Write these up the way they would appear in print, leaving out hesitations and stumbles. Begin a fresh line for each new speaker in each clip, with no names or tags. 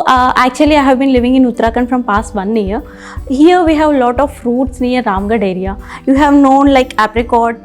actually I have been living in Uttarakhand from past 1 year. Here we have a lot of fruits near Ramgarh area. You have known like apricot,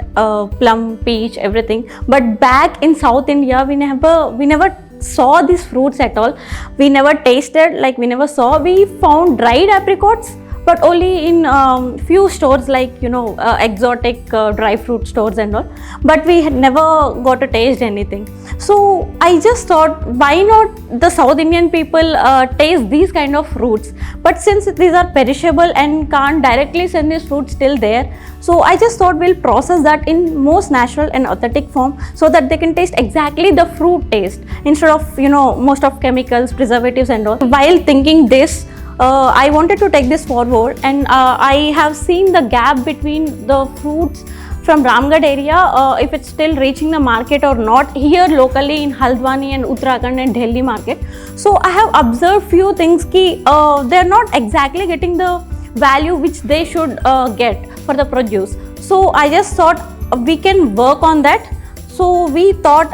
plum, peach, everything. But back in South India, we never saw these fruits at all. We never tasted, like we never saw. We found dried apricots, but only in few stores like exotic dry fruit stores and all, but we had never got to taste anything. So I just thought, why not the South Indian people taste these kind of fruits? But since these are perishable and can't directly send these fruits till there, so I just thought we'll process that in most natural and authentic form so that they can taste exactly the fruit taste instead of most of chemicals, preservatives and all. While thinking this, I wanted to take this forward, and I have seen the gap between the fruits from Ramgarh area, if it's still reaching the market or not here locally in Haldwani and Uttarakhand and Delhi market. So I have observed few things ki they're not exactly getting the value which they should get for the produce. So I just thought we can work on that. So we thought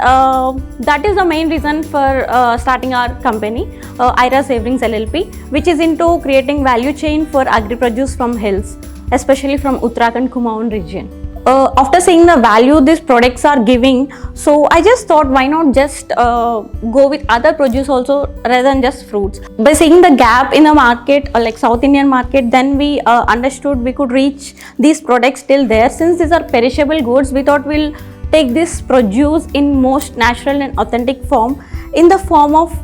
that is the main reason for starting our company, Ira Saverings LLP, which is into creating value chain for agri-produce from hills, especially from Uttarakhand Kumaon region. After seeing the value these products are giving, so I just thought, why not just go with other produce also rather than just fruits. By seeing the gap in the market, like South Indian market, then we understood we could reach these products till there. Since these are perishable goods, we thought we'll take this produce in most natural and authentic form in the form of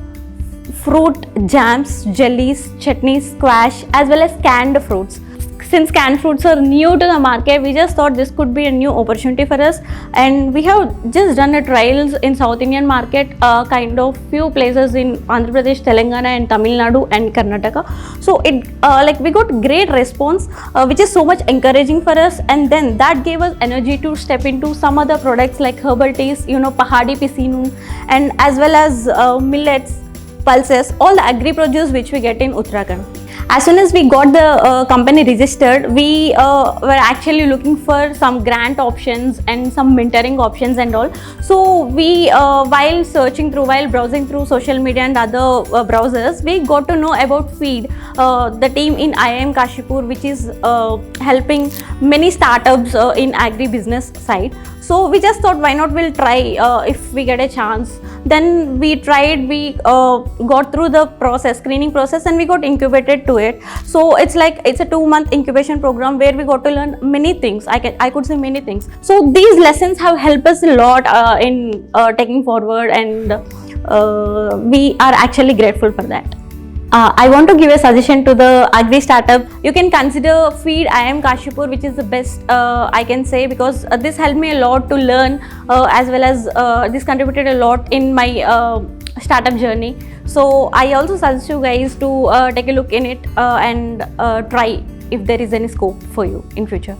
fruit jams, jellies, chutneys, squash, as well as canned fruits. Since canned fruits are new to the market, we just thought this could be a new opportunity for us, and we have just done a trials in South Indian market, kind of few places in Andhra Pradesh, Telangana and Tamil Nadu and Karnataka. So it like we got great response, which is so much encouraging for us, and then that gave us energy to step into some other products like herbal teas, Pahadi Pisinum, and as well as millets, pulses, all the agri produce which we get in Uttarakhand. As soon as we got the company registered, we were actually looking for some grant options and some mentoring options and all. So we, while browsing through social media and other browsers, we got to know about Feed, the team in IIM Kashipur, which is helping many startups in agri-business side. So we just thought, why not we'll try if we get a chance. Then we tried, we got through the screening process, and we got incubated to it. So it's a 2-month incubation program where we got to learn many things. I could say many things. So these lessons have helped us a lot in taking forward, and we are actually grateful for that. I want to give a suggestion to the agri startup. You can consider Feed IIM Kashipur, which is the best I can say, because this helped me a lot to learn, as well as this contributed a lot in my startup journey. So I also suggest you guys to take a look in it and try if there is any scope for you in future.